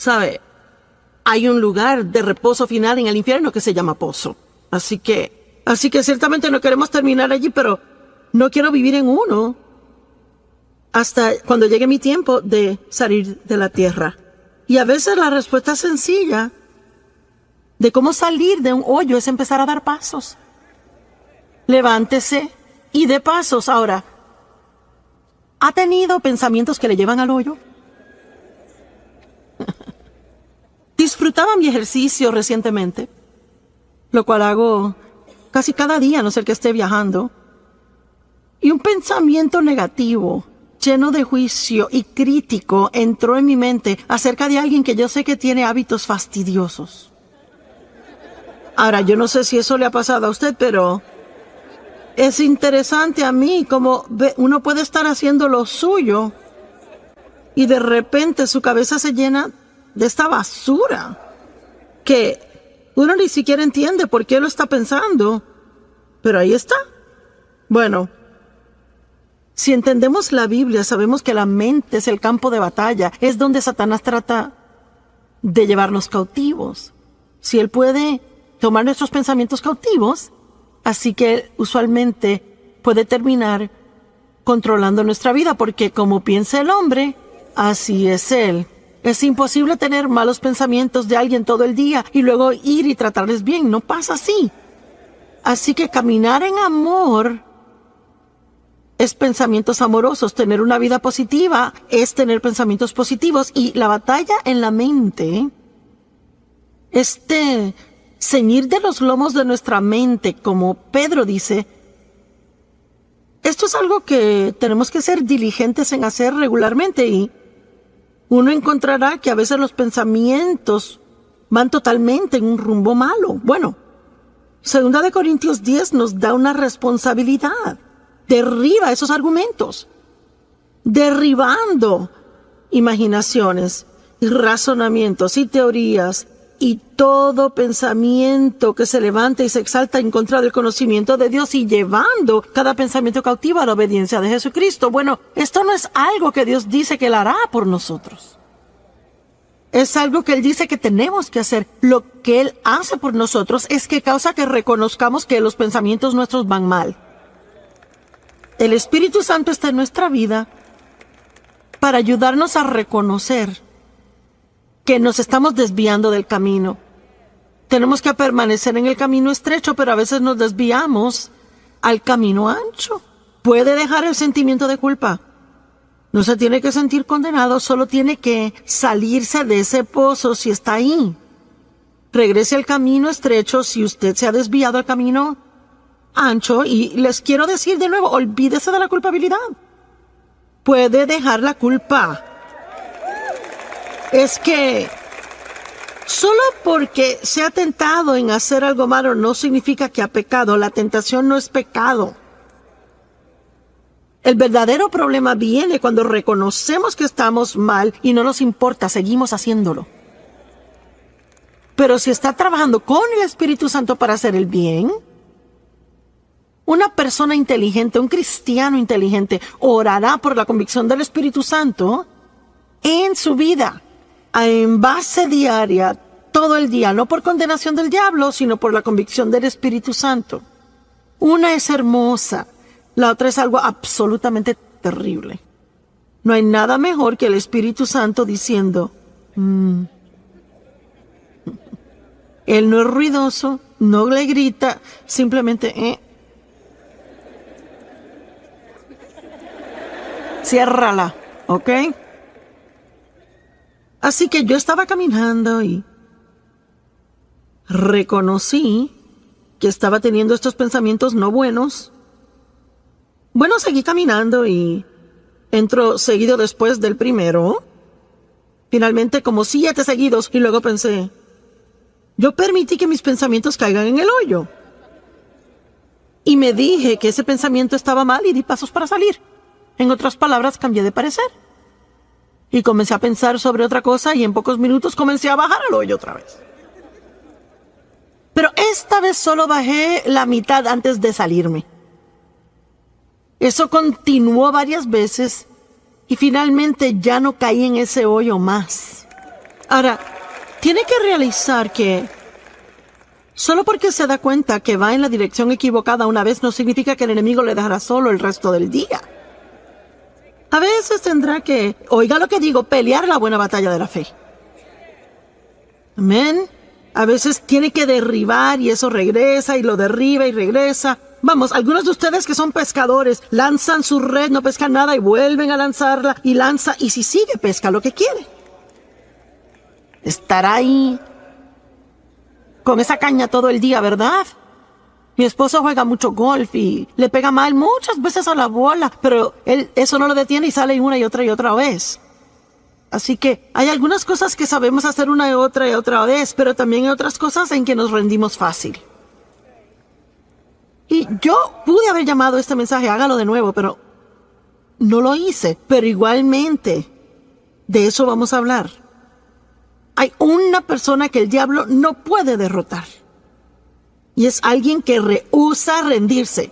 ¿sabe? Hay un lugar de reposo final en el infierno que se llama pozo. Así que ciertamente no queremos terminar allí, pero no quiero vivir en uno hasta cuando llegue mi tiempo de salir de la tierra. Y a veces la respuesta sencilla de cómo salir de un hoyo es empezar a dar pasos. Levántese y dé pasos. Ahora, ¿ha tenido pensamientos que le llevan al hoyo? Disfrutaba mi ejercicio recientemente, lo cual hago casi cada día, a no ser que esté viajando. Y un pensamiento negativo, lleno de juicio y crítico, entró en mi mente acerca de alguien que yo sé que tiene hábitos fastidiosos. Ahora, yo no sé si eso le ha pasado a usted, pero es interesante a mí como uno puede estar haciendo lo suyo y de repente su cabeza se llena de esta basura que uno ni siquiera entiende por qué lo está pensando, pero ahí está. Bueno, si entendemos la Biblia, sabemos que la mente es el campo de batalla, es donde Satanás trata de llevarnos cautivos. Si él puede tomar nuestros pensamientos cautivos, así que usualmente puede terminar controlando nuestra vida, porque como piensa el hombre, así es él. Es imposible tener malos pensamientos de alguien todo el día y luego ir y tratarles bien. No pasa así. Así que caminar en amor es pensamientos amorosos. Tener una vida positiva es tener pensamientos positivos. Y la batalla en la mente, ceñir de los lomos de nuestra mente, como Pedro dice, esto es algo que tenemos que ser diligentes en hacer regularmente, y uno encontrará que a veces los pensamientos van totalmente en un rumbo malo. Bueno, 2 Corintios 10 nos da una responsabilidad. Derriba esos argumentos, derribando imaginaciones y razonamientos y teorías y todo pensamiento que se levanta y se exalta en contra del conocimiento de Dios, y llevando cada pensamiento cautivo a la obediencia de Jesucristo. Bueno, esto no es algo que Dios dice que Él hará por nosotros. Es algo que Él dice que tenemos que hacer. Lo que Él hace por nosotros es que causa que reconozcamos que los pensamientos nuestros van mal. El Espíritu Santo está en nuestra vida para ayudarnos a reconocer que nos estamos desviando del camino. Tenemos que permanecer en el camino estrecho, pero a veces nos desviamos al camino ancho. Puede dejar el sentimiento de culpa. No se tiene que sentir condenado, solo tiene que salirse de ese pozo si está ahí. Regrese al camino estrecho si usted se ha desviado al camino ancho, y les quiero decir de nuevo, olvídese de la culpabilidad. Puede dejar la culpa. Es que solo porque se ha tentado en hacer algo malo no significa que ha pecado. La tentación no es pecado. El verdadero problema viene cuando reconocemos que estamos mal y no nos importa, seguimos haciéndolo. Pero si está trabajando con el Espíritu Santo para hacer el bien, una persona inteligente, un cristiano inteligente, orará por la convicción del Espíritu Santo en su vida, en base diaria, todo el día, no por condenación del diablo, sino por la convicción del Espíritu Santo. Una es hermosa, la otra es algo absolutamente terrible. No hay nada mejor que el Espíritu Santo diciendo, Él no es ruidoso, no le grita, simplemente, ciérrala, ¿ok? Así que yo estaba caminando y reconocí que estaba teniendo estos pensamientos no buenos. Bueno, seguí caminando y entro seguido después del primero. Finalmente como 7 seguidos, y luego pensé, yo permití que mis pensamientos caigan en el hoyo. Y me dije que ese pensamiento estaba mal y di pasos para salir. En otras palabras, cambié de parecer. Y comencé a pensar sobre otra cosa, y en pocos minutos comencé a bajar al hoyo otra vez. Pero esta vez solo bajé la mitad antes de salirme. Eso continuó varias veces y finalmente ya no caí en ese hoyo más. Ahora, tiene que realizar que solo porque se da cuenta que va en la dirección equivocada una vez no significa que el enemigo le dejará solo el resto del día. A veces tendrá que, oiga lo que digo, pelear la buena batalla de la fe. Amén. A veces tiene que derribar y eso regresa y lo derriba y regresa. Vamos, algunos de ustedes que son pescadores lanzan su red, no pescan nada y vuelven a lanzarla y lanza y si sigue pesca lo que quiere. Estará ahí con esa caña todo el día, ¿verdad? Mi esposo juega mucho golf y le pega mal muchas veces a la bola, pero él eso no lo detiene y sale una y otra vez. Así que hay algunas cosas que sabemos hacer una y otra vez, pero también hay otras cosas en que nos rendimos fácil. Y yo pude haber llamado este mensaje, hágalo de nuevo, pero no lo hice. Pero igualmente, de eso vamos a hablar. Hay una persona que el diablo no puede derrotar. Y es alguien que rehúsa rendirse.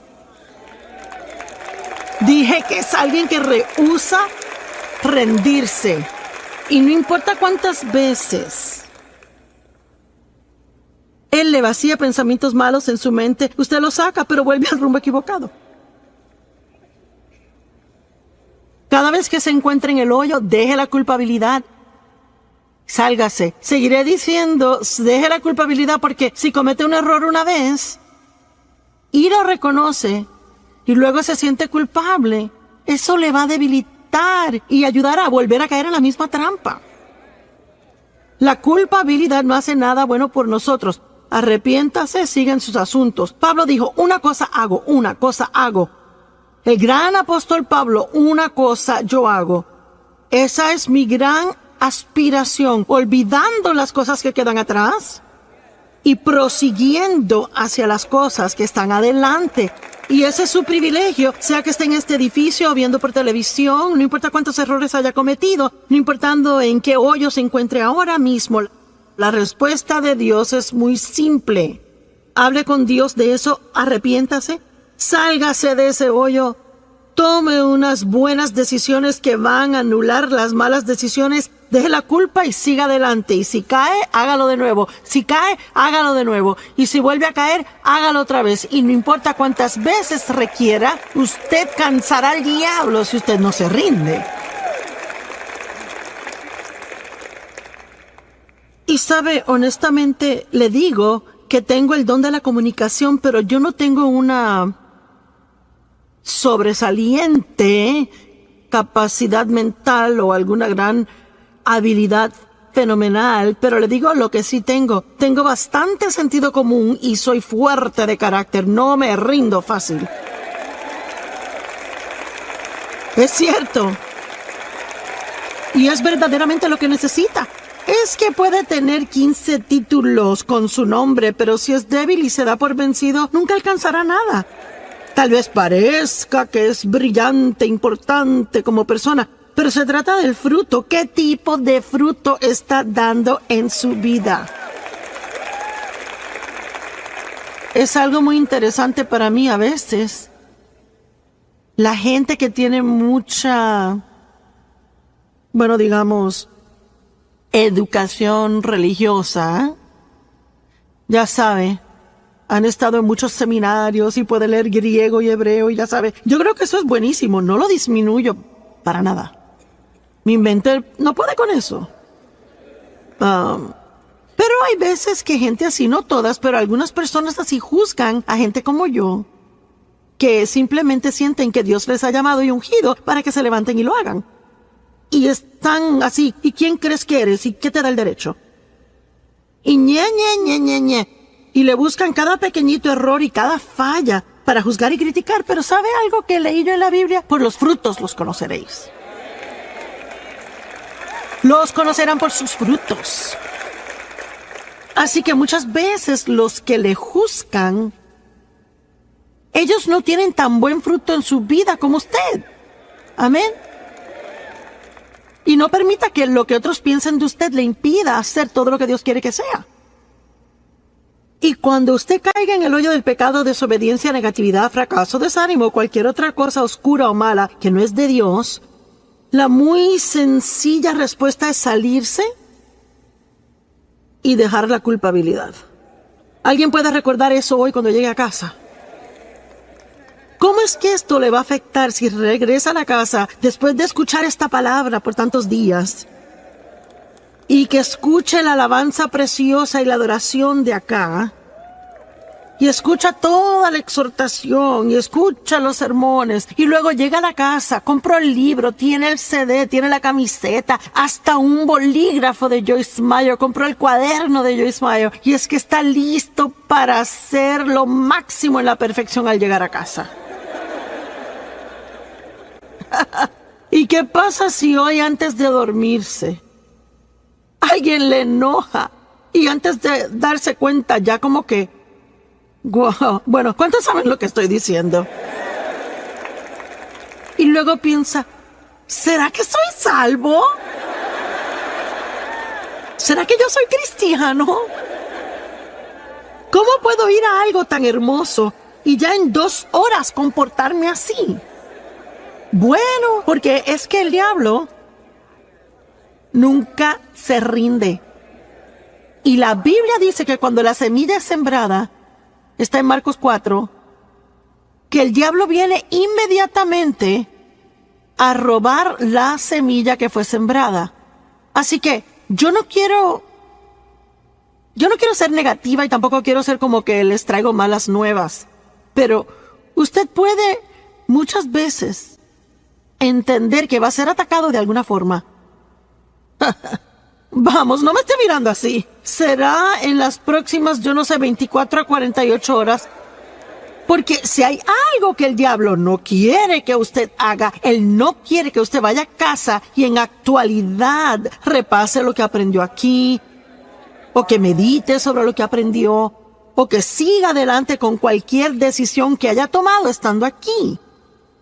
Dije que es alguien que rehúsa rendirse. Y no importa cuántas veces él le vacía pensamientos malos en su mente, usted lo saca, pero vuelve al rumbo equivocado. Cada vez que se encuentre en el hoyo, deje la culpabilidad. Sálgase. Seguiré diciendo, deje la culpabilidad porque si comete un error una vez y lo reconoce y luego se siente culpable, eso le va a debilitar y ayudar a volver a caer en la misma trampa. La culpabilidad no hace nada bueno por nosotros. Arrepiéntase, sigan sus asuntos. Pablo dijo, una cosa hago. El gran apóstol Pablo, una cosa yo hago. Esa es mi gran aspiración, olvidando las cosas que quedan atrás y prosiguiendo hacia las cosas que están adelante. Y ese es su privilegio, sea que esté en este edificio o viendo por televisión, no importa cuántos errores haya cometido, no importando en qué hoyo se encuentre ahora mismo. La respuesta de Dios es muy simple. Hable con Dios de eso, arrepiéntase, sálgase de ese hoyo, tome unas buenas decisiones que van a anular las malas decisiones, deje la culpa y siga adelante. Y si cae, hágalo de nuevo. Si cae, hágalo de nuevo. Y si vuelve a caer, hágalo otra vez. Y no importa cuántas veces requiera, usted cansará al diablo si usted no se rinde. Y sabe, honestamente, le digo que tengo el don de la comunicación, pero yo no tengo una sobresaliente capacidad mental o alguna gran habilidad fenomenal, pero le digo lo que sí tengo. Tengo bastante sentido común y soy fuerte de carácter. No me rindo fácil. Es cierto. Y es verdaderamente lo que necesita. Es que puede tener 15 títulos con su nombre, pero si es débil y se da por vencido, nunca alcanzará nada. Tal vez parezca que es brillante, importante como persona, pero se trata del fruto. ¿Qué tipo de fruto está dando en su vida? Es algo muy interesante para mí a veces. La gente que tiene mucha, digamos, educación religiosa, ya sabe, han estado en muchos seminarios y puede leer griego y hebreo y ya sabe. Yo creo que eso es buenísimo, no lo disminuyo para nada. Mi mente no puede con eso. Pero hay veces que gente así, no todas, pero algunas personas así juzgan a gente como yo, que simplemente sienten que Dios les ha llamado y ungido para que se levanten y lo hagan. Y están así, ¿y quién crees que eres? ¿Y qué te da el derecho? Y ñe. Y le buscan cada pequeñito error y cada falla para juzgar y criticar. Pero ¿sabe algo que leí yo en la Biblia? Por los frutos los conoceréis. Los conocerán por sus frutos. Así que muchas veces los que le juzgan, ellos no tienen tan buen fruto en su vida como usted. Amén. Y no permita que lo que otros piensen de usted le impida hacer todo lo que Dios quiere que sea. Y cuando usted caiga en el hoyo del pecado, desobediencia, negatividad, fracaso, desánimo o cualquier otra cosa oscura o mala que no es de Dios, la muy sencilla respuesta es salirse y dejar la culpabilidad. ¿Alguien puede recordar eso hoy cuando llegue a casa? ¿Cómo es que esto le va a afectar si regresa a la casa después de escuchar esta palabra por tantos días? Y que escuche la alabanza preciosa y la adoración de acá. Y escucha toda la exhortación y escucha los sermones. Y luego llega a la casa, compró el libro, tiene el CD, tiene la camiseta, hasta un bolígrafo de Joyce Meyer, compró el cuaderno de Joyce Meyer. Y es que está listo para hacer lo máximo en la perfección al llegar a casa. ¿Y qué pasa si hoy antes de dormirse alguien le enoja y antes de darse cuenta ya como que... Wow. Bueno, ¿cuántos saben lo que estoy diciendo? Y luego piensa, ¿será que soy salvo? ¿Será que yo soy cristiano? ¿Cómo puedo ir a algo tan hermoso y ya en 2 horas comportarme así? Bueno, porque es que el diablo nunca se rinde. Y la Biblia dice que cuando la semilla es sembrada, está en Marcos 4, que el diablo viene inmediatamente a robar la semilla que fue sembrada. Así que yo no quiero ser negativa y tampoco quiero ser como que les traigo malas nuevas. Pero usted puede muchas veces entender que va a ser atacado de alguna forma. Vamos, no me esté mirando así. Será en las próximas, 24 a 48 horas. Porque si hay algo que el diablo no quiere que usted haga, él no quiere que usted vaya a casa y en actualidad repase lo que aprendió aquí, o que medite sobre lo que aprendió, o que siga adelante con cualquier decisión que haya tomado estando aquí.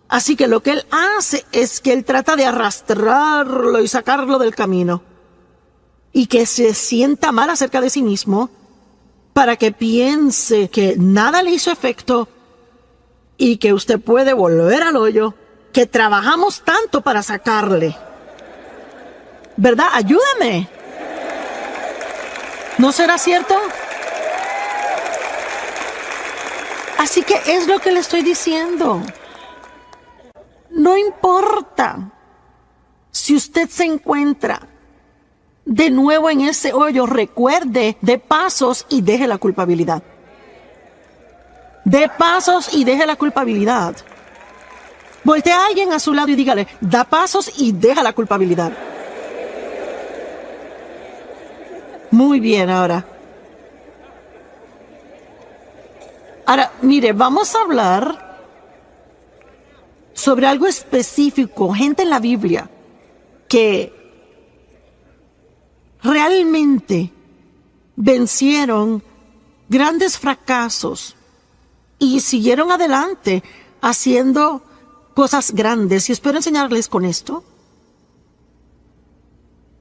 Así que lo que él hace es que él trata de arrastrarlo y sacarlo del camino. Y que se sienta mal acerca de sí mismo para que piense que nada le hizo efecto y que usted puede volver al hoyo que trabajamos tanto para sacarle. ¿Verdad? Ayúdame. ¿No será cierto? Así que es lo que le estoy diciendo. No importa si usted se encuentra de nuevo en ese hoyo, recuerde, dé pasos y deje la culpabilidad. Dé pasos y deje la culpabilidad. Voltea a alguien a su lado y dígale, da pasos y deja la culpabilidad. Muy bien, ahora. Ahora, mire, vamos a hablar sobre algo específico, gente en la Biblia que realmente vencieron grandes fracasos y siguieron adelante haciendo cosas grandes. Y espero enseñarles con esto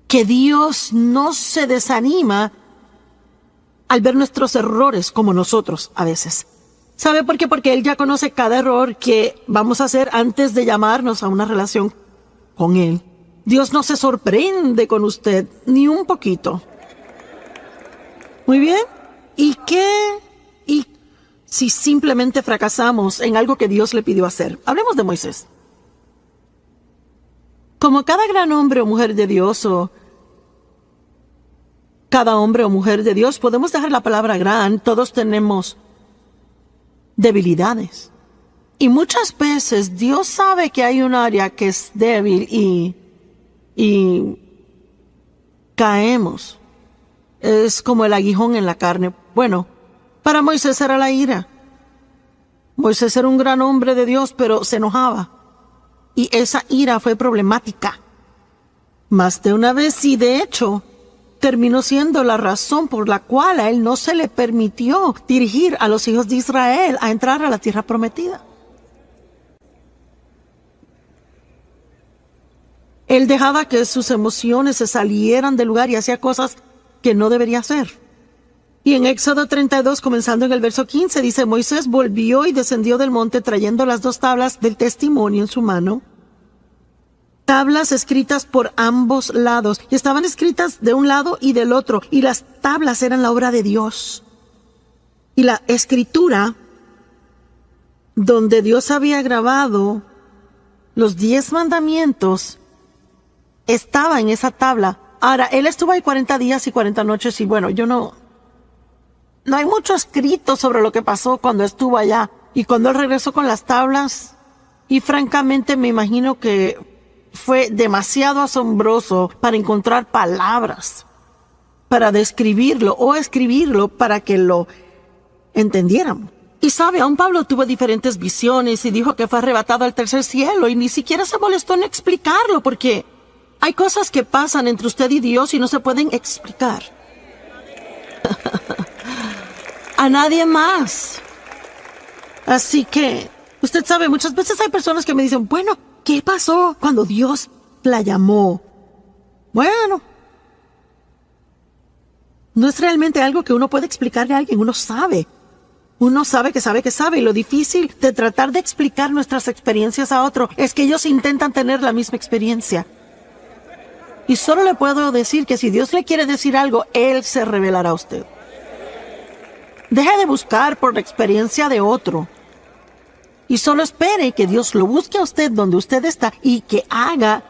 que Dios no se desanima al ver nuestros errores como nosotros a veces. ¿Sabe por qué? Porque Él ya conoce cada error que vamos a hacer antes de llamarnos a una relación con Él. Dios no se sorprende con usted ni un poquito. Muy bien. ¿Y qué? ¿Y si simplemente fracasamos en algo que Dios le pidió hacer? Hablemos de Moisés. Como cada gran hombre o mujer de Dios, o cada hombre o mujer de Dios, podemos dejar la palabra gran, todos tenemos debilidades. Y muchas veces Dios sabe que hay un área que es débil y caemos. Es como el aguijón en la carne. Bueno, para Moisés era la ira. Moisés era un gran hombre de Dios, pero se enojaba. Y esa ira fue problemática. Más de una vez, y de hecho, terminó siendo la razón por la cual a él no se le permitió dirigir a los hijos de Israel a entrar a la tierra prometida. Él dejaba que sus emociones se salieran del lugar y hacía cosas que no debería hacer. Y en Éxodo 32, comenzando en el verso 15, dice, Moisés volvió y descendió del monte trayendo las 2 tablas del testimonio en su mano. tablas escritas por ambos lados, y estaban escritas de un lado y del otro, y las tablas eran la obra de Dios. Y la escritura, donde Dios había grabado los 10 mandamientos, estaba en esa tabla. Ahora, él estuvo ahí 40 días y 40 noches, y bueno, no hay mucho escrito sobre lo que pasó cuando estuvo allá. Y cuando él regresó con las tablas, y francamente me imagino que fue demasiado asombroso para encontrar palabras para describirlo o escribirlo para que lo entendieran. Y sabe, aún Pablo tuvo diferentes visiones y dijo que fue arrebatado al tercer cielo, y ni siquiera se molestó en explicarlo, porque hay cosas que pasan entre usted y Dios y no se pueden explicar a nadie más. Así que, usted sabe, muchas veces hay personas que me dicen, bueno, ¿qué pasó cuando Dios la llamó? Bueno, no es realmente algo que uno puede explicarle a alguien. Uno sabe que sabe que sabe. Y lo difícil de tratar de explicar nuestras experiencias a otro es que ellos intentan tener la misma experiencia. Y solo le puedo decir que si Dios le quiere decir algo, Él se revelará a usted. Deje de buscar por la experiencia de otro. Y solo espere que Dios lo busque a usted donde usted está y que haga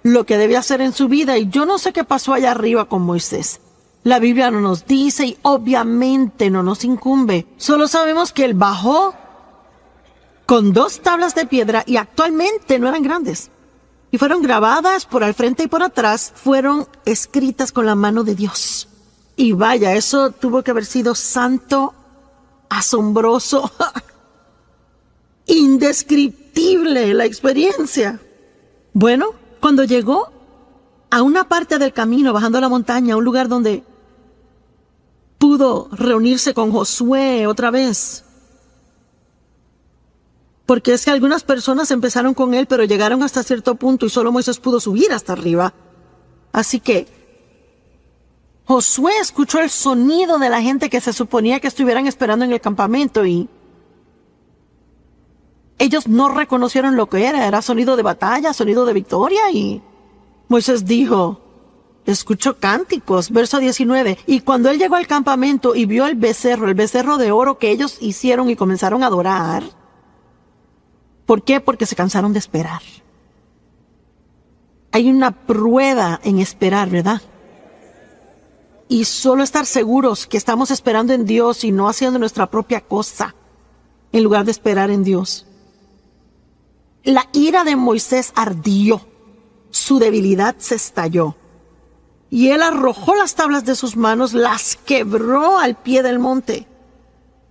lo que debe hacer en su vida. Y yo no sé qué pasó allá arriba con Moisés. La Biblia no nos dice y obviamente no nos incumbe. Solo sabemos que él bajó con 2 tablas de piedra y actualmente no eran grandes. Y fueron grabadas por al frente y por atrás. Fueron escritas con la mano de Dios. Y vaya, eso tuvo que haber sido santo, asombroso, indescriptible la experiencia. Bueno, cuando llegó a una parte del camino bajando la montaña, a un lugar donde pudo reunirse con Josué otra vez. Porque es que algunas personas empezaron con él, pero llegaron hasta cierto punto y solo Moisés pudo subir hasta arriba. Así que Josué escuchó el sonido de la gente que se suponía que estuvieran esperando en el campamento, y ellos no reconocieron lo que era sonido de batalla, sonido de victoria. Y Moisés dijo, escuchó cánticos, verso 19, y cuando él llegó al campamento y vio el becerro de oro que ellos hicieron y comenzaron a adorar. ¿Por qué? Porque se cansaron de esperar. Hay una prueba en esperar, ¿verdad? Y solo estar seguros que estamos esperando en Dios y no haciendo nuestra propia cosa, en lugar de esperar en Dios. La ira de Moisés ardió, su debilidad se estalló, y él arrojó las tablas de sus manos, las quebró al pie del monte.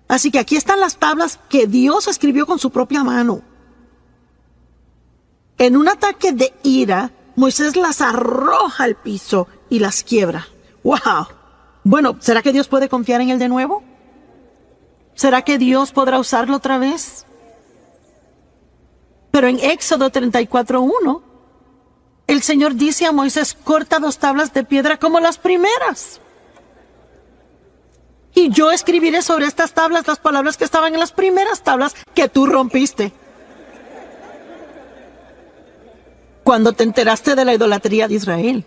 Así que aquí están las tablas que Dios escribió con su propia mano. En un ataque de ira, Moisés las arroja al piso y las quiebra. ¡Wow! Bueno, ¿será que Dios puede confiar en él de nuevo? ¿Será que Dios podrá usarlo otra vez? Pero en Éxodo 34:1, el Señor dice a Moisés, corta 2 tablas de piedra como las primeras. Y yo escribiré sobre estas tablas las palabras que estaban en las primeras tablas que tú rompiste. Cuando te enteraste de la idolatría de Israel.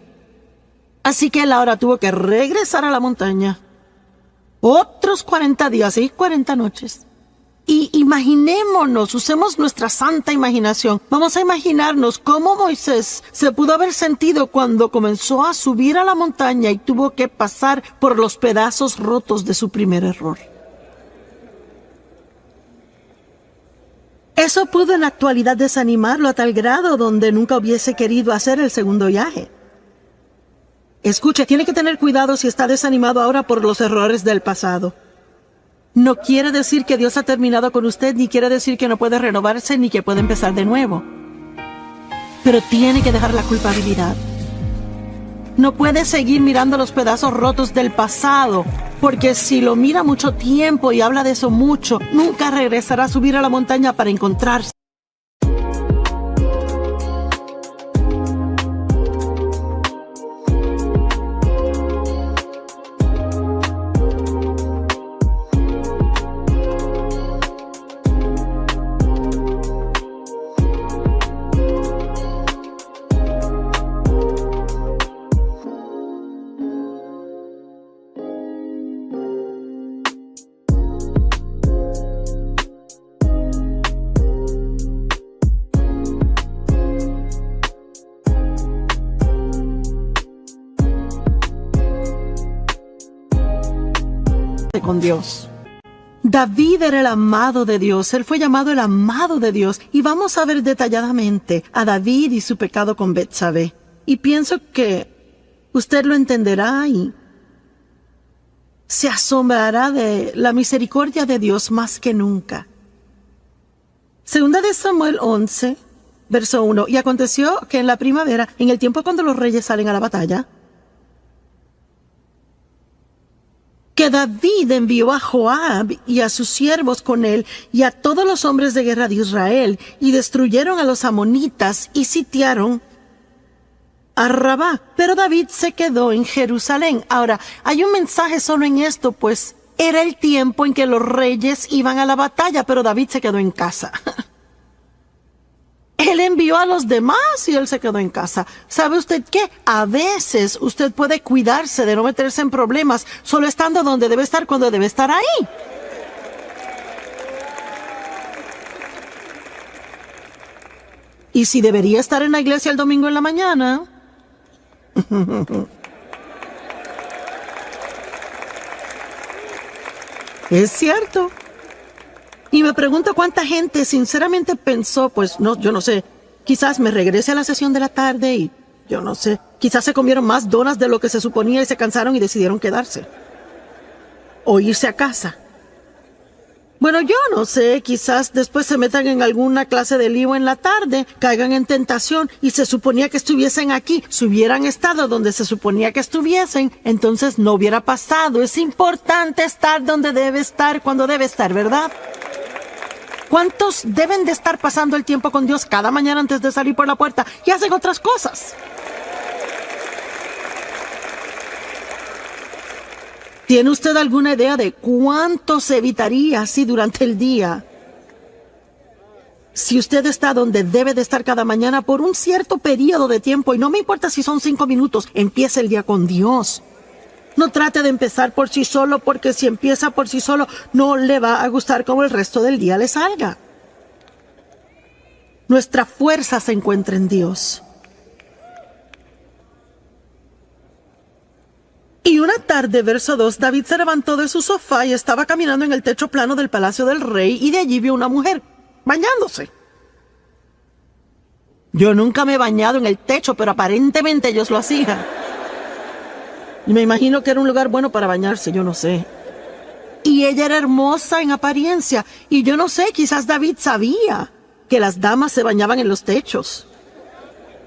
Así que él ahora tuvo que regresar a la montaña. Otros 40 días y 40 noches. Y imaginémonos, usemos nuestra santa imaginación. Vamos a imaginarnos cómo Moisés se pudo haber sentido cuando comenzó a subir a la montaña y tuvo que pasar por los pedazos rotos de su primer error. Eso pudo en la actualidad desanimarlo a tal grado donde nunca hubiese querido hacer el segundo viaje. Escuche, tiene que tener cuidado si está desanimado ahora por los errores del pasado. No quiere decir que Dios ha terminado con usted, ni quiere decir que no puede renovarse, ni que puede empezar de nuevo. Pero tiene que dejar la culpabilidad. No puede seguir mirando los pedazos rotos del pasado, porque si lo mira mucho tiempo y habla de eso mucho, nunca regresará a subir a la montaña para encontrarse. con Dios. David era el amado de Dios, él fue llamado el amado de Dios, y vamos a ver detalladamente a David y su pecado con Betsabé. Y pienso que usted lo entenderá y se asombrará de la misericordia de Dios más que nunca. Segunda de Samuel 11, verso 1. Y aconteció que en la primavera, en el tiempo cuando los reyes salen a la batalla, que David envió a Joab y a sus siervos con él y a todos los hombres de guerra de Israel, y destruyeron a los amonitas y sitiaron a Rabá. Pero David se quedó en Jerusalén. Ahora, hay un mensaje solo en esto, pues era el tiempo en que los reyes iban a la batalla, pero David se quedó en casa. Él envió a los demás y él se quedó en casa. ¿Sabe usted qué? A veces usted puede cuidarse de no meterse en problemas solo estando donde debe estar cuando debe estar ahí. Y si debería estar en la iglesia el domingo en la mañana, es cierto. Y me pregunto cuánta gente sinceramente pensó, pues no, yo no sé, quizás me regrese a la sesión de la tarde y yo no sé, quizás se comieron más donas de lo que se suponía y se cansaron y decidieron quedarse. O irse a casa. Bueno, yo no sé, quizás después se metan en alguna clase de lío en la tarde, caigan en tentación y se suponía que estuviesen aquí. Si hubieran estado donde se suponía que estuviesen, entonces no hubiera pasado. Es importante estar donde debe estar cuando debe estar, ¿verdad? ¿Cuántos deben de estar pasando el tiempo con Dios cada mañana antes de salir por la puerta y hacen otras cosas? ¿Tiene usted alguna idea de cuánto se evitaría así durante el día? Si usted está donde debe de estar cada mañana por un cierto periodo de tiempo, y no me importa si son 5 minutos, empiece el día con Dios. No trate de empezar por sí solo, porque si empieza por sí solo, no le va a gustar cómo el resto del día le salga. Nuestra fuerza se encuentra en Dios. Y una tarde, verso 2, David se levantó de su sofá y estaba caminando en el techo plano del palacio del rey, y de allí vio una mujer bañándose. Yo nunca me he bañado en el techo, pero aparentemente ellos lo hacían. Y me imagino que era un lugar bueno para bañarse, yo no sé. Y ella era hermosa en apariencia, y yo no sé, quizás David sabía que las damas se bañaban en los techos.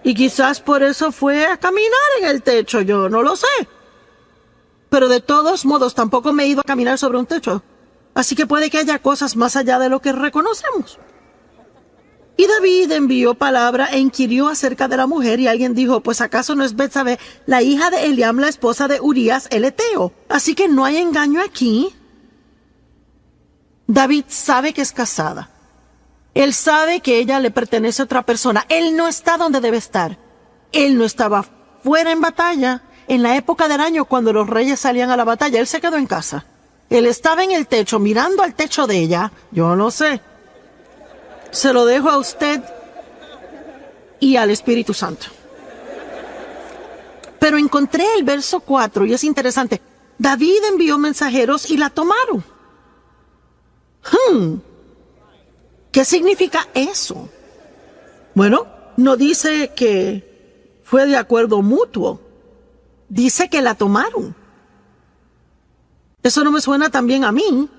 Y quizás por eso fue a caminar en el techo, yo no lo sé. Pero de todos modos tampoco me he ido a caminar sobre un techo. Así que puede que haya cosas más allá de lo que reconocemos. Y David envió palabra e inquirió acerca de la mujer, y alguien dijo, pues ¿acaso no es Betsabé, la hija de Eliam, la esposa de Urías el Eteo? Así que no hay engaño aquí. David sabe que es casada. Él sabe que ella le pertenece a otra persona. Él no está donde debe estar. Él no estaba fuera en batalla. En la época del año, cuando los reyes salían a la batalla, él se quedó en casa. Él estaba en el techo, mirando al techo de ella. Yo no sé. Se lo dejo a usted y al Espíritu Santo. Pero encontré el verso 4 y es interesante. David envió mensajeros y la tomaron. ¿Qué significa eso? Bueno, no dice que fue de acuerdo mutuo. Dice que la tomaron. Eso no me suena tan bien a mí.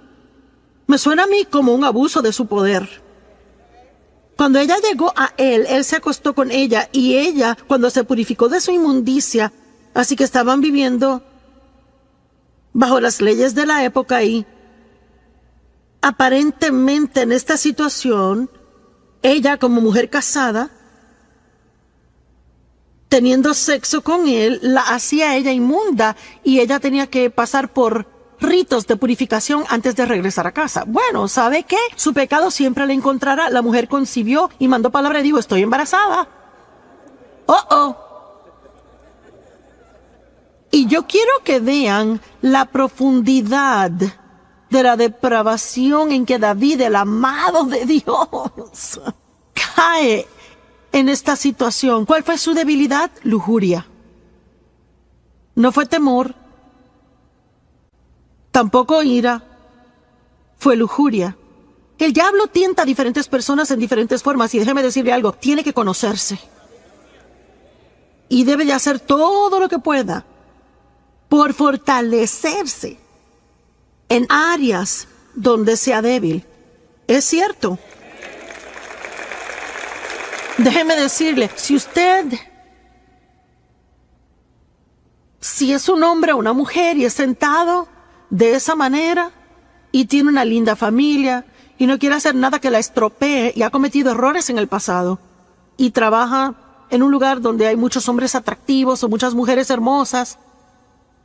Me suena a mí como un abuso de su poder. Cuando ella llegó a él, él se acostó con ella, y ella, cuando se purificó de su inmundicia, así que estaban viviendo bajo las leyes de la época, y aparentemente en esta situación, ella como mujer casada, teniendo sexo con él, la hacía ella inmunda, y ella tenía que pasar por ritos de purificación antes de regresar a casa. Bueno, ¿sabe qué? Su pecado siempre le encontrará. La mujer concibió y mandó palabra y dijo, estoy embarazada. Y yo quiero que vean la profundidad de la depravación en que David, el amado de Dios, cae en esta situación. ¿Cuál fue su debilidad? Lujuria. No fue temor. Tampoco ira. Fue lujuria. El diablo tienta a diferentes personas en diferentes formas y déjeme decirle algo, tiene que conocerse. Y debe de hacer todo lo que pueda por fortalecerse en áreas donde sea débil. Es cierto. Déjeme decirle, si es un hombre o una mujer y es sentado de esa manera y tiene una linda familia y no quiere hacer nada que la estropee y ha cometido errores en el pasado y trabaja en un lugar donde hay muchos hombres atractivos o muchas mujeres hermosas,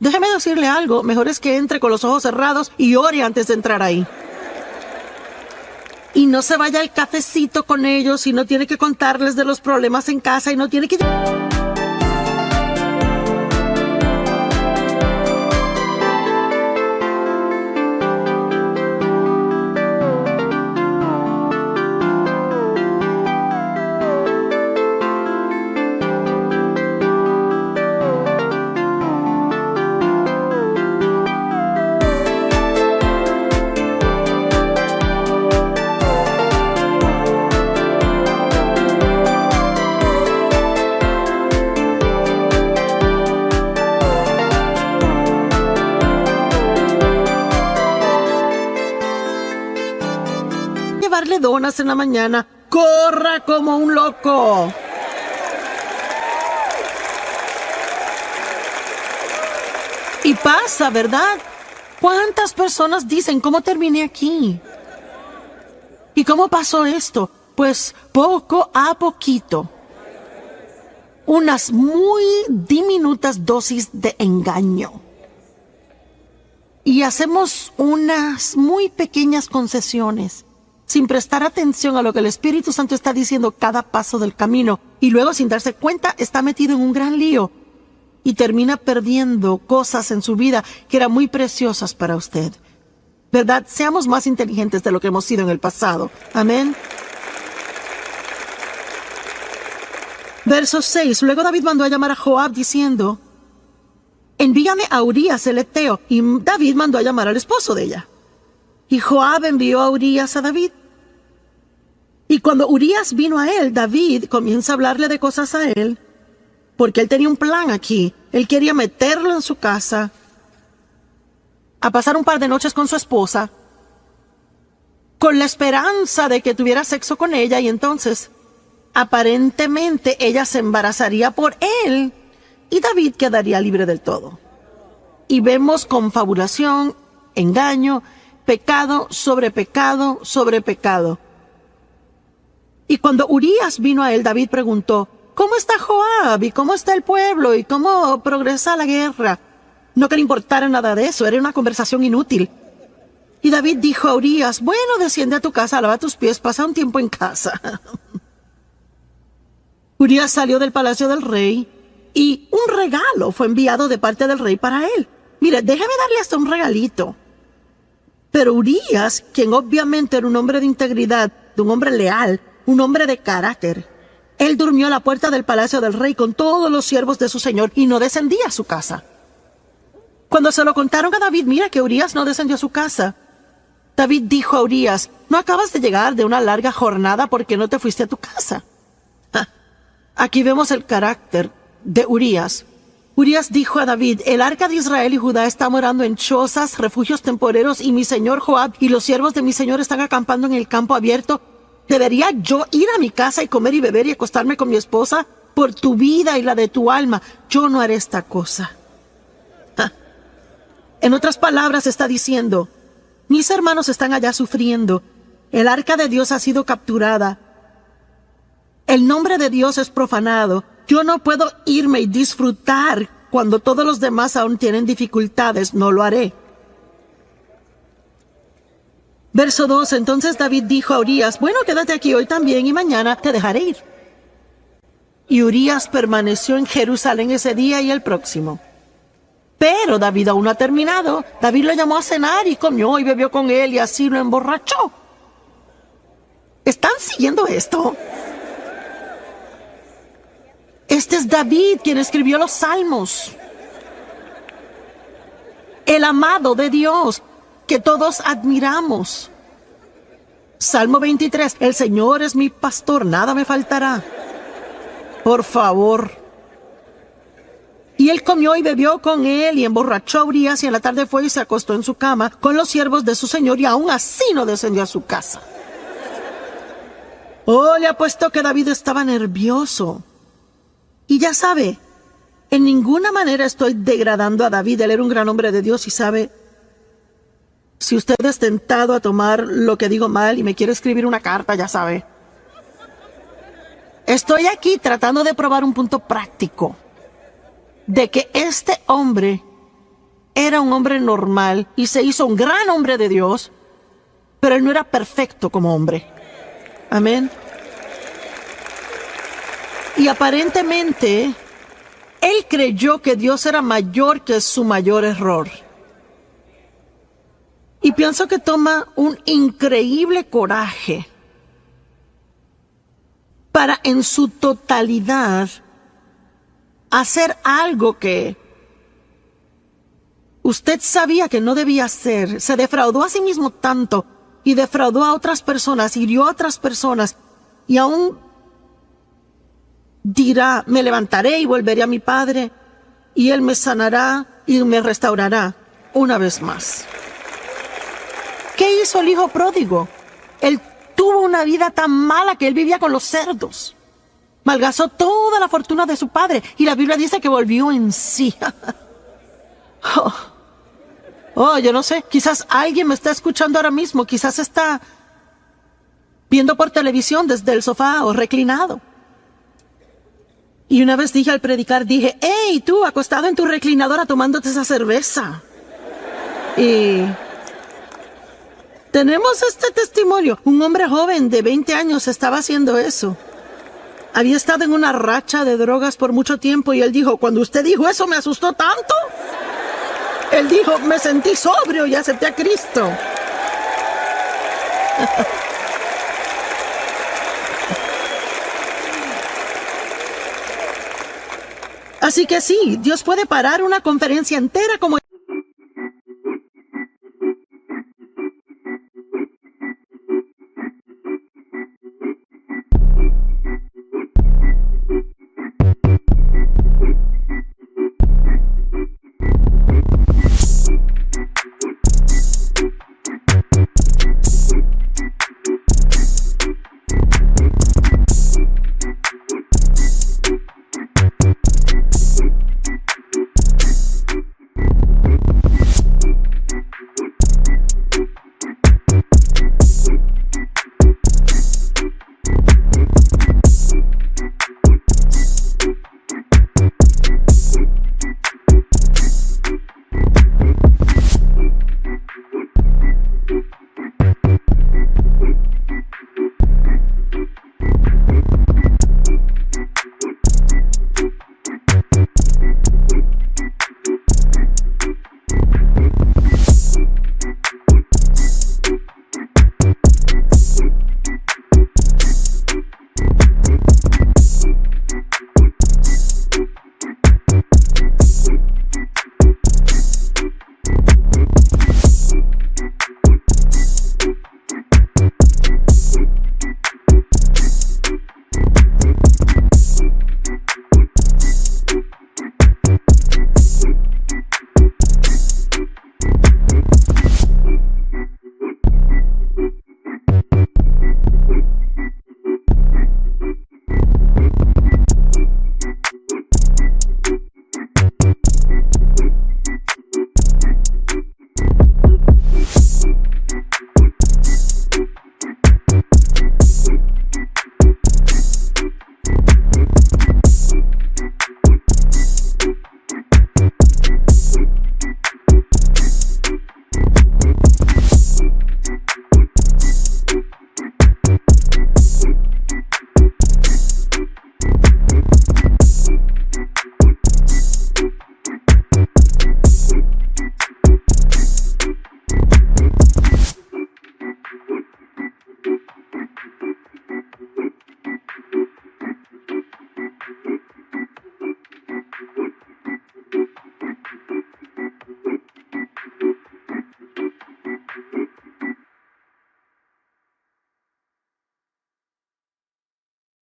déjeme decirle algo, mejor es que entre con los ojos cerrados y ore antes de entrar ahí. Y no se vaya al cafecito con ellos y no tiene que contarles de los problemas en casa y no tiene que... llevarle donas en la mañana. ¡Corra como un loco! Y pasa, ¿verdad? ¿Cuántas personas dicen cómo terminé aquí? ¿Y cómo pasó esto? Pues poco a poquito. Unas muy diminutas dosis de engaño. Y hacemos unas muy pequeñas concesiones, sin prestar atención a lo que el Espíritu Santo está diciendo cada paso del camino. Y luego, sin darse cuenta, está metido en un gran lío. Y termina perdiendo cosas en su vida que eran muy preciosas para usted. ¿Verdad? Seamos más inteligentes de lo que hemos sido en el pasado. Amén. Verso 6. Luego David mandó a llamar a Joab diciendo: envíame a Urías el Eteo. Y David mandó a llamar al esposo de ella. Y Joab envió a Urías a David. Y cuando Urías vino a él, David comienza a hablarle de cosas a él, porque él tenía un plan aquí. Él quería meterlo en su casa, a pasar un par de noches con su esposa, con la esperanza de que tuviera sexo con ella, y entonces, aparentemente, ella se embarazaría por él, y David quedaría libre del todo. Y vemos confabulación, engaño, pecado sobre pecado sobre pecado. Y cuando Urías vino a él, David preguntó: ¿cómo está Joab? ¿Y cómo está el pueblo? ¿Y cómo progresa la guerra? No que le importara nada de eso, era una conversación inútil. Y David dijo a Urías: bueno, desciende a tu casa, lava tus pies, pasa un tiempo en casa. Urías salió del palacio del rey y un regalo fue enviado de parte del rey para él. Mire, déjeme darle hasta un regalito. Pero Urías, quien obviamente era un hombre de integridad, de un hombre leal, un hombre de carácter, él durmió a la puerta del palacio del rey con todos los siervos de su señor y no descendía a su casa. Cuando se lo contaron a David, mira que Urías no descendió a su casa. David dijo a Urías: ¿no acabas de llegar de una larga jornada porque no te fuiste a tu casa? Aquí vemos el carácter de Urías. Urías dijo a David: el arca de Israel y Judá está morando en chozas, refugios temporeros, y mi señor Joab y los siervos de mi señor están acampando en el campo abierto. ¿Debería yo ir a mi casa y comer y beber y acostarme con mi esposa? Por tu vida y la de tu alma, yo no haré esta cosa. En otras palabras, está diciendo: mis hermanos están allá sufriendo. El arca de Dios ha sido capturada. El nombre de Dios es profanado. Yo no puedo irme y disfrutar cuando todos los demás aún tienen dificultades. No lo haré. Verso 2. Entonces David dijo a Urías: bueno, quédate aquí hoy también y mañana te dejaré ir. Y Urías permaneció en Jerusalén ese día y el próximo. Pero David aún no ha terminado. David lo llamó a cenar y comió y bebió con él y así lo emborrachó. ¿Están siguiendo esto? Este es David quien escribió los Salmos. el amado de Dios, que todos admiramos. Salmo 23, el Señor es mi pastor, nada me faltará. Por favor. Y él comió y bebió con él y emborrachó a Urías, y en la tarde fue y se acostó en su cama con los siervos de su señor, y aún así no descendió a su casa. Oh, le apuesto que David estaba nervioso. Y ya sabe, en ninguna manera estoy degradando a David. Él era un gran hombre de Dios, y sabe, si usted es tentado a tomar lo que digo mal y me quiere escribir una carta, ya sabe. Estoy aquí tratando de probar un punto práctico de que este hombre era un hombre normal y se hizo un gran hombre de Dios, pero él no era perfecto como hombre. Amén. Y aparentemente, él creyó que Dios era mayor que su mayor error. Y pienso que toma un increíble coraje para en su totalidad hacer algo que usted sabía que no debía hacer. Se defraudó a sí mismo tanto y defraudó a otras personas, hirió a otras personas, y aún dirá, me levantaré y volveré a mi padre, y él me sanará y me restaurará una vez más. ¿Qué hizo el hijo pródigo? Él tuvo una vida tan mala que él vivía con los cerdos. Malgastó toda la fortuna de su padre, y la Biblia dice que volvió en sí. Yo no sé, quizás alguien me está escuchando ahora mismo, quizás está viendo por televisión desde el sofá o reclinado. Y una vez dije al predicar, dije, hey, tú acostado en tu reclinadora tomándote esa cerveza. Y tenemos este testimonio. Un hombre joven de 20 años estaba haciendo eso. Había estado en una racha de drogas por mucho tiempo, y él dijo, cuando usted dijo eso me asustó tanto. Él dijo, me sentí sobrio y acepté a Cristo. Así que sí, Dios puede parar una conferencia entera como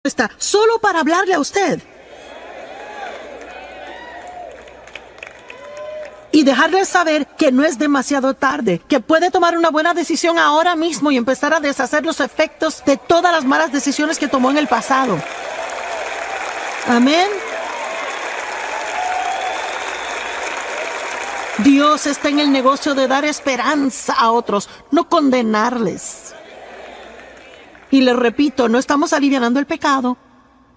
está solo para hablarle a usted. Y dejarle saber que no es demasiado tarde, que puede tomar una buena decisión ahora mismo y empezar a deshacer los efectos de todas las malas decisiones que tomó en el pasado. Amén. Dios está en el negocio de dar esperanza a otros, no condenarles. Y les repito, no estamos alivianando el pecado.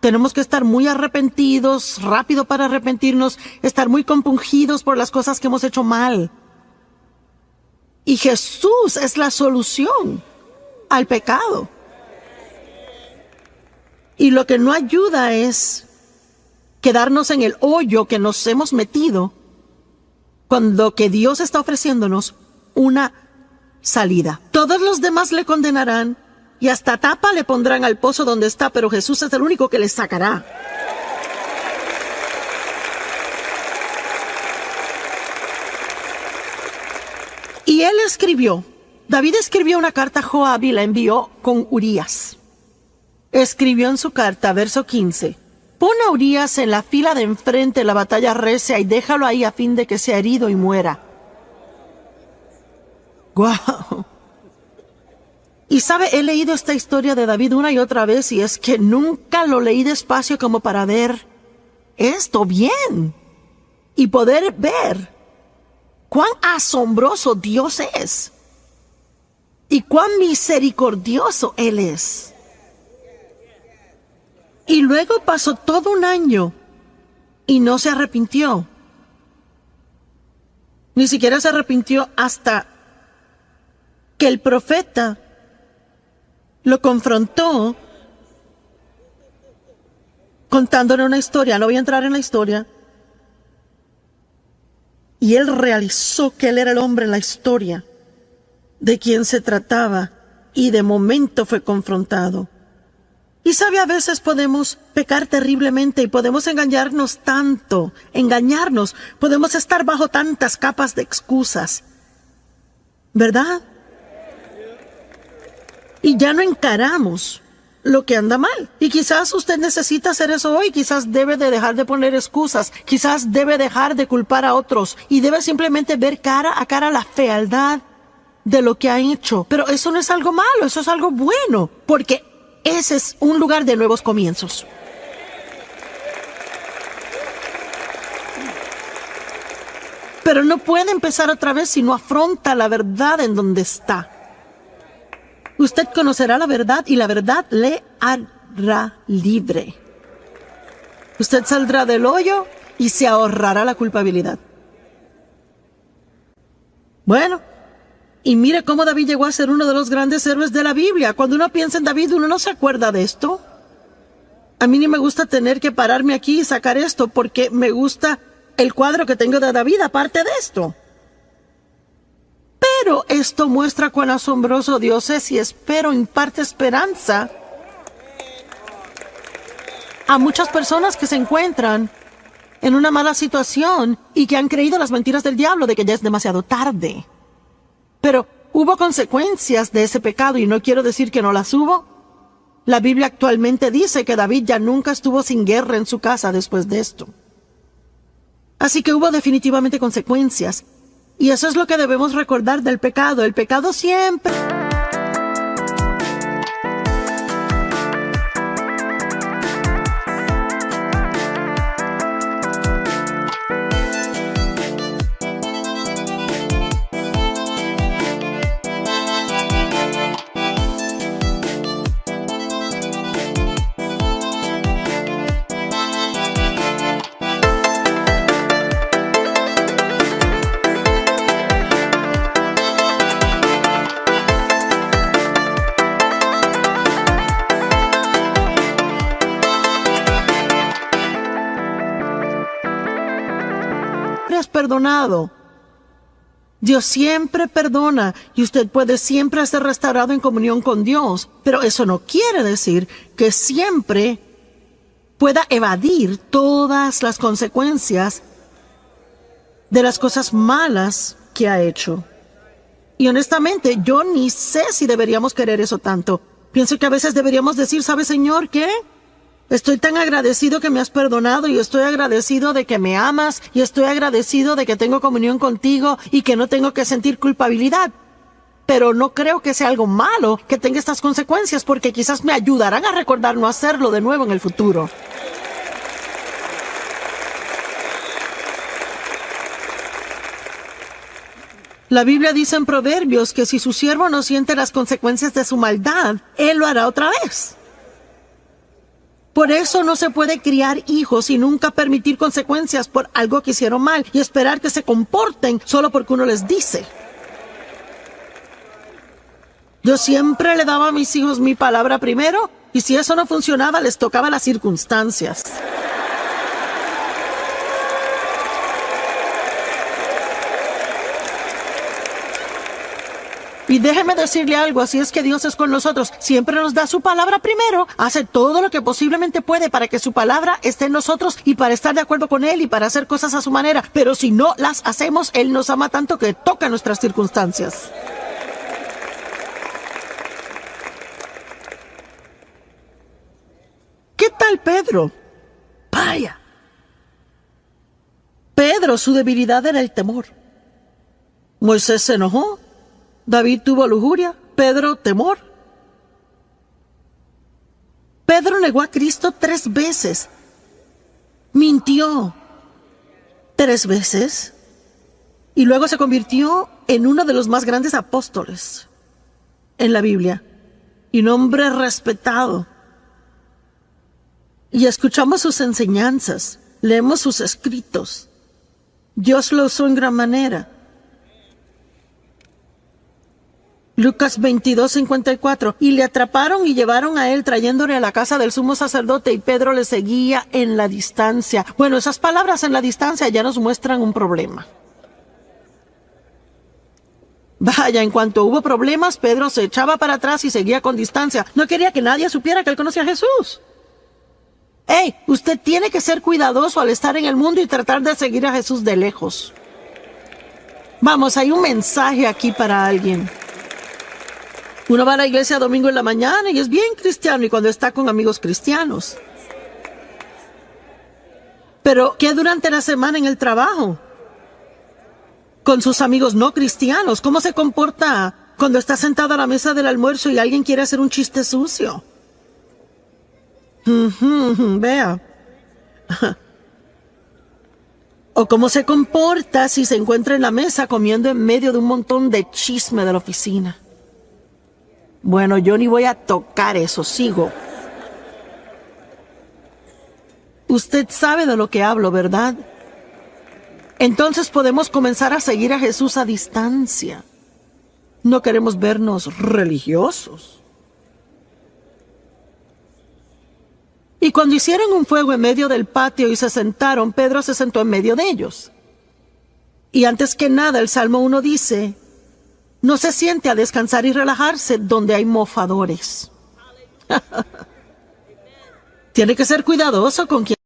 Tenemos que estar muy arrepentidos, rápido para arrepentirnos, estar muy compungidos por las cosas que hemos hecho mal. Y Jesús es la solución al pecado. Y lo que no ayuda es quedarnos en el hoyo que nos hemos metido, cuando que Dios está ofreciéndonos una salida. Todos los demás le condenarán y hasta tapa le pondrán al pozo donde está, pero Jesús es el único que le sacará. Y él escribió, David escribió una carta a Joab y la envió con Urías. Escribió en su carta, verso 15, pon a Urías en la fila de enfrente, la batalla recia, y déjalo ahí a fin de que sea herido y muera. ¡Guau! Y sabe, he leído esta historia de David una y otra vez y es que nunca lo leí despacio como para ver esto bien y poder ver cuán asombroso Dios es y cuán misericordioso Él es. Y luego pasó todo un año y no se arrepintió. Ni siquiera se arrepintió hasta que el profeta lo confrontó contándole una historia. No voy a entrar en la historia. Y él realizó que él era el hombre en la historia de quien se trataba y de momento fue confrontado. Y sabe, a veces podemos pecar terriblemente y podemos engañarnos tanto, podemos estar bajo tantas capas de excusas, ¿verdad? Y ya no encaramos lo que anda mal. Y quizás usted necesita hacer eso hoy, quizás debe de dejar de poner excusas, quizás debe dejar de culpar a otros y debe simplemente ver cara a cara la fealdad de lo que ha hecho. Pero eso no es algo malo, eso es algo bueno, porque ese es un lugar de nuevos comienzos. Pero no puede empezar otra vez si no afronta la verdad en donde está. Usted conocerá la verdad y la verdad le hará libre. Usted saldrá del hoyo y se ahorrará la culpabilidad. Bueno, y mire cómo David llegó a ser uno de los grandes héroes de la Biblia. Cuando uno piensa en David, uno no se acuerda de esto. A mí ni me gusta tener que pararme aquí y sacar esto porque me gusta el cuadro que tengo de David aparte de esto. Pero esto muestra cuán asombroso Dios es y espero imparte esperanza a muchas personas que se encuentran en una mala situación y que han creído las mentiras del diablo de que ya es demasiado tarde. Pero hubo consecuencias de ese pecado y no quiero decir que no las hubo. La Biblia actualmente dice que David ya nunca estuvo sin guerra en su casa después de esto. Así que hubo definitivamente consecuencias. Y eso es lo que debemos recordar del pecado. El pecado siempre... perdonado. Dios siempre perdona y usted puede siempre ser restaurado en comunión con Dios, pero eso no quiere decir que siempre pueda evadir todas las consecuencias de las cosas malas que ha hecho. Y honestamente, yo ni sé si deberíamos querer eso tanto. Pienso que a veces deberíamos decir, ¿sabe, Señor, qué? Estoy tan agradecido que me has perdonado y estoy agradecido de que me amas y estoy agradecido de que tengo comunión contigo y que no tengo que sentir culpabilidad. Pero no creo que sea algo malo que tenga estas consecuencias porque quizás me ayudarán a recordar no hacerlo de nuevo en el futuro. La Biblia dice en Proverbios que si su siervo no siente las consecuencias de su maldad, él lo hará otra vez. Por eso no se puede criar hijos y nunca permitir consecuencias por algo que hicieron mal y esperar que se comporten solo porque uno les dice. Yo siempre le daba a mis hijos mi palabra primero y si eso no funcionaba les tocaba las circunstancias. Y déjeme decirle algo, así es que Dios es con nosotros. Siempre nos da su palabra primero. Hace todo lo que posiblemente puede para que su palabra esté en nosotros y para estar de acuerdo con Él y para hacer cosas a su manera. Pero si no las hacemos, Él nos ama tanto que toca nuestras circunstancias. ¿Qué tal Pedro? Vaya. Pedro, su debilidad era el temor. Moisés se enojó. David tuvo lujuria, Pedro temor. Pedro negó a Cristo 3 veces. Mintió 3 veces. Y luego se convirtió en uno de los más grandes apóstoles en la Biblia. Y un hombre respetado. Y escuchamos sus enseñanzas, leemos sus escritos. Dios lo usó en gran manera. Lucas 22:54. Y le atraparon y llevaron a él trayéndole a la casa del sumo sacerdote y Pedro le seguía en la distancia. Bueno, esas palabras en la distancia ya nos muestran un problema. Vaya, en cuanto hubo problemas, Pedro se echaba para atrás y seguía con distancia. No quería que nadie supiera que él conocía a Jesús. ¡Hey! Usted tiene que ser cuidadoso al estar en el mundo y tratar de seguir a Jesús de lejos. Vamos, hay un mensaje aquí para alguien. Uno va a la iglesia domingo en la mañana y es bien cristiano y cuando está con amigos cristianos. Pero, ¿qué durante la semana en el trabajo? Con sus amigos no cristianos. ¿Cómo se comporta cuando está sentado a la mesa del almuerzo y alguien quiere hacer un chiste sucio? Vea. O cómo se comporta si se encuentra en la mesa comiendo en medio de un montón de chisme de la oficina. Bueno, yo ni voy a tocar eso, sigo. Usted sabe de lo que hablo, ¿verdad? Entonces podemos comenzar a seguir a Jesús a distancia. No queremos vernos religiosos. Y cuando hicieron un fuego en medio del patio y se sentaron, Pedro se sentó en medio de ellos. Y antes que nada, el Salmo 1 dice, no se siente a descansar y relajarse donde hay mofadores. Tiene que ser cuidadoso con quien